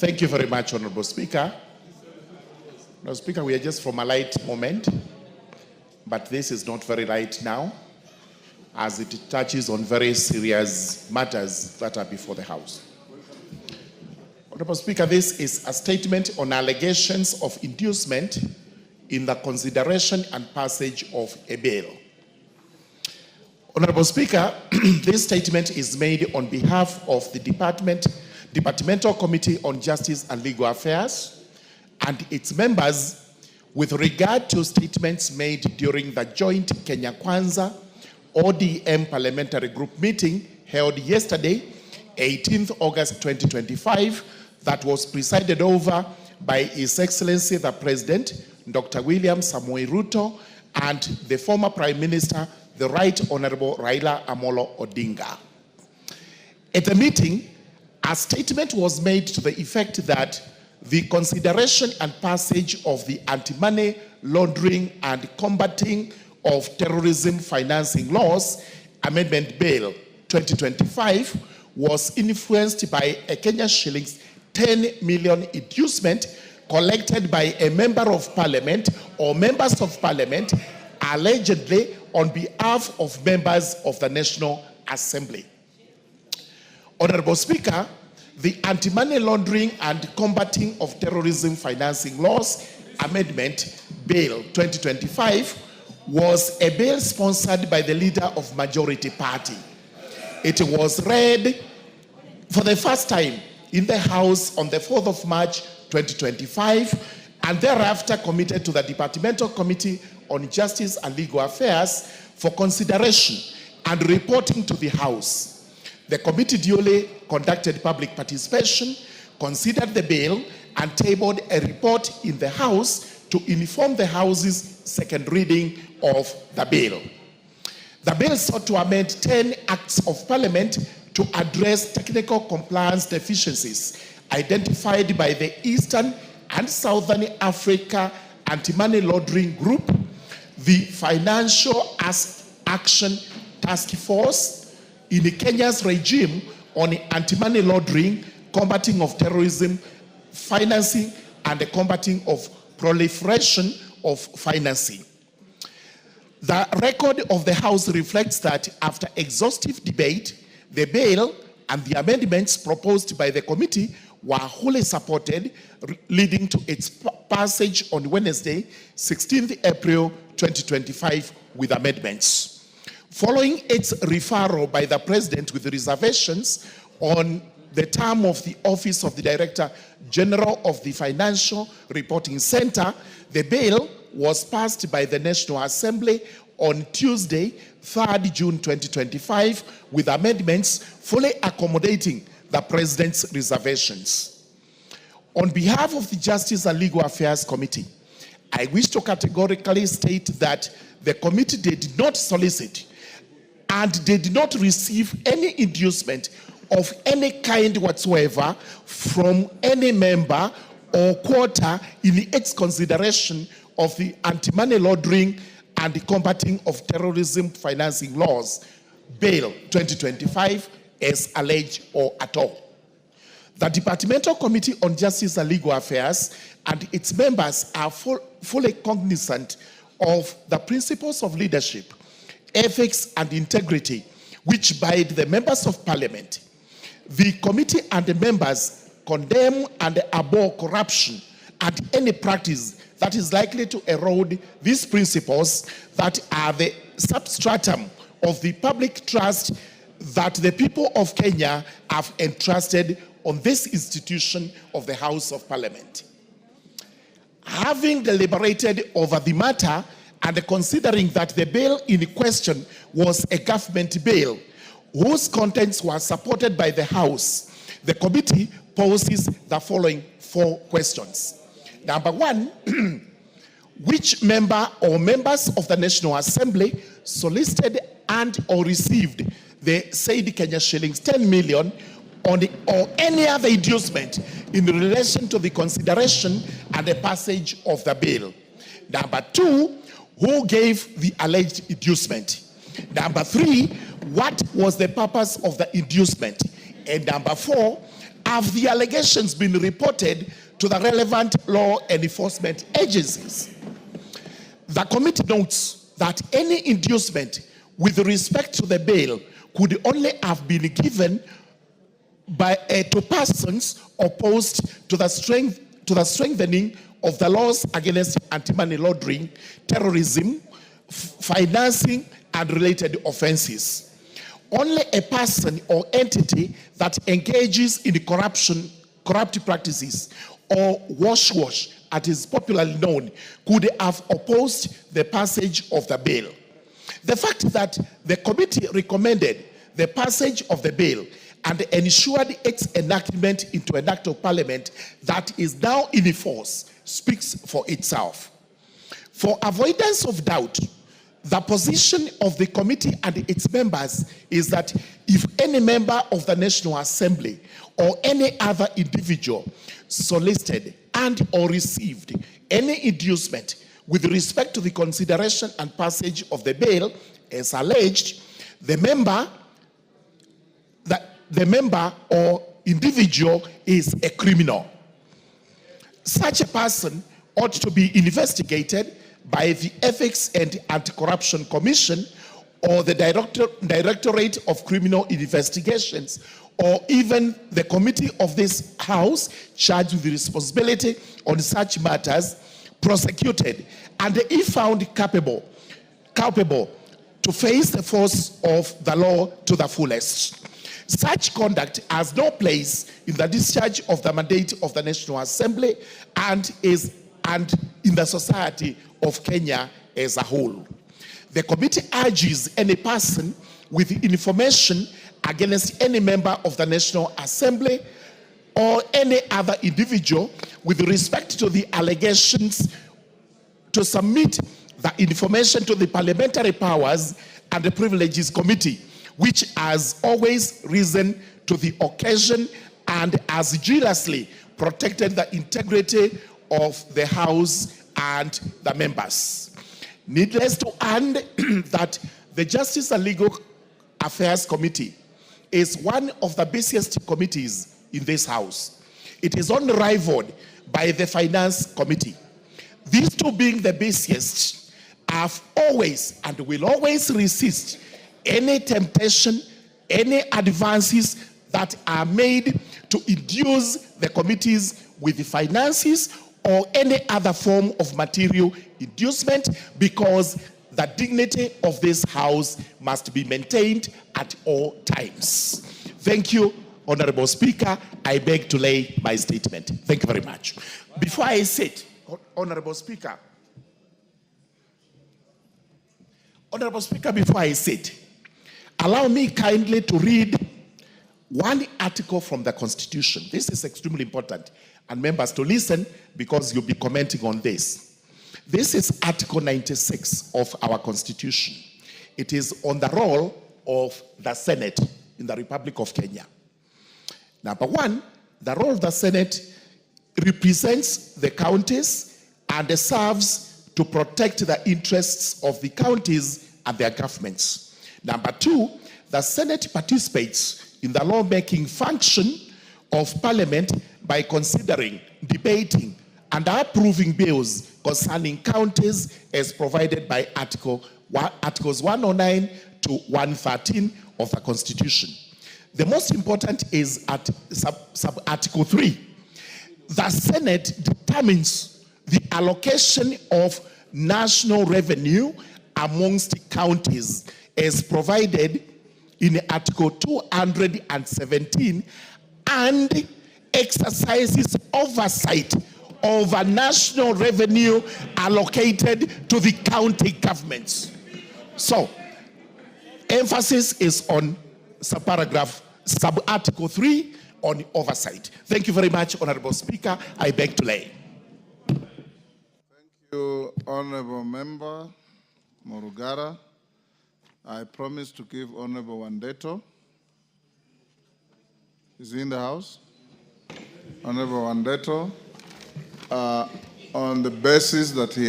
Thank you very much, Honorable Speaker. No, Speaker, we are just from a light moment, but this is not very light now, as it touches on very serious matters that are before the House. Honorable Speaker, this is a statement on allegations of inducement in the consideration and passage of a bill. Honorable Speaker, this statement is made on behalf of the Departmental Committee on Justice and Legal Affairs and its members with regard to statements made during the joint Kenya Kwanza ODM Parliamentary Group meeting held yesterday, 18th August 2025, that was presided over by His Excellency the President, Dr. William Samoei Ruto, and the former Prime Minister, the Right Honorable Raila Amolo Odinga. At the meeting, a statement was made to the effect that the consideration and passage of the Anti-Money Laundering and Combating of Terrorism Financing Laws Amendment Bill 2025 was influenced by a Kenya shillings 10 million inducement collected by a member of parliament or members of parliament allegedly on behalf of members of the National Assembly. Honorable Speaker, the Anti-Money Laundering and Combating of Terrorism Financing Laws Amendment Bill 2025 was a bill sponsored by the leader of Majority Party. It was read for the first time in the House on the 4th of March 2025 and thereafter committed to the Departmental Committee on Justice and Legal Affairs for consideration and reporting to the House. The committee duly conducted public participation, considered the bill, and tabled a report in the House to inform the House's second reading of the bill. The bill sought to amend 10 acts of parliament to address technical compliance deficiencies identified by the Eastern and Southern Africa Anti-Money Laundering Group, the Financial Action Task Force in Kenya's regime on anti-money laundering, combating of terrorism, financing, and the combating of proliferation of financing. The record of the House reflects that after exhaustive debate, the bill and the amendments proposed by the committee were wholly supported, leading to its passage on Wednesday, 16th April 2025, with amendments. Following its referral by the President with reservations on the term of the Office of the Director General of the Financial Reporting Center, the bill was passed by the National Assembly on Tuesday, 3rd June 2025, with amendments fully accommodating the President's reservations. On behalf of the Justice and Legal Affairs Committee, I wish to categorically state that the committee did not solicit and did not receive any inducement of any kind whatsoever from any member or quarter in its consideration of the Anti-Money Laundering and the Combating of Terrorism Financing Laws, Bill 2025, as alleged or at all. The Departmental Committee on Justice and Legal Affairs and its members are fully cognizant of the principles of leadership, ethics, and integrity which bind the members of Parliament. The committee and the members condemn and abhor corruption and any practice that is likely to erode these principles that are the substratum of the public trust that the people of Kenya have entrusted on this institution of the House of Parliament. Having deliberated over the matter and considering that the bill in question was a government bill whose contents were supported by the House, the committee poses the following 4 questions. Number 1, which member or members of the National Assembly solicited and or received the said Kenya shillings 10 million on the, or any other inducement in relation to the consideration and the passage of the bill? Number 2, who gave the alleged inducement? Number 3, what was the purpose of the inducement? And number 4, have the allegations been reported to the relevant law enforcement agencies? The committee notes that any inducement with respect to the bail could only have been given to persons opposed to the strengthening of the laws against anti-money laundering, terrorism, financing, and related offenses. Only a person or entity that engages in corrupt practices, or wash, as is popularly known, could have opposed the passage of the bill. The fact that the committee recommended the passage of the bill and ensured its enactment into an act of parliament that is now in force speaks for itself. For avoidance of doubt, the position of the committee and its members is that if any member of the National Assembly or any other individual solicited and or received any inducement with respect to the consideration and passage of the bill as alleged, the member or individual is a criminal. Such a person ought to be investigated by the Ethics and Anti-Corruption Commission or the Directorate of Criminal Investigations, or even the committee of this House charged with the responsibility on such matters, prosecuted, and if found culpable to face the force of the law to the fullest. Such conduct has no place in the discharge of the mandate of the National Assembly and in the society of Kenya as a whole. The committee urges any person with information against any member of the National Assembly or any other individual with respect to the allegations to submit the information to the Parliamentary Powers and the Privileges Committee, which has always risen to the occasion and has jealously protected the integrity of the House and the members. Needless to add that the Justice and Legal Affairs Committee is one of the busiest committees in this House. It is only rivaled by the Finance Committee. These two being the busiest have always and will always resist any temptation, any advances that are made to induce the committees with the finances or any other form of material inducement, because the dignity of this House must be maintained at all times. Thank you, Honorable Speaker. I beg to lay my statement. Thank you very much. Before I sit, Honorable Speaker, before I sit, allow me kindly to read one article from the Constitution. This is extremely important, and members to listen because you'll be commenting on this. This is Article 96 of our Constitution. It is on the role of the Senate in the Republic of Kenya. Number one, the role of the Senate represents the counties and serves to protect the interests of the counties and their governments. Number two, the Senate participates in the lawmaking function of Parliament by considering, debating, and approving bills concerning counties as provided by Articles 109 to 113 of the Constitution. The most important is at sub-Article 3. The Senate determines the allocation of national revenue amongst counties as provided in Article 217 and exercises oversight over national revenue allocated to the county governments. So, emphasis is on sub-Article 3 on oversight. Thank you very much, Honorable Speaker. I beg to lay. Thank you, Honorable Member Murugara. I promise to give Honorable Wandeto. Is he in the House? Honorable Wandeto, on the basis that he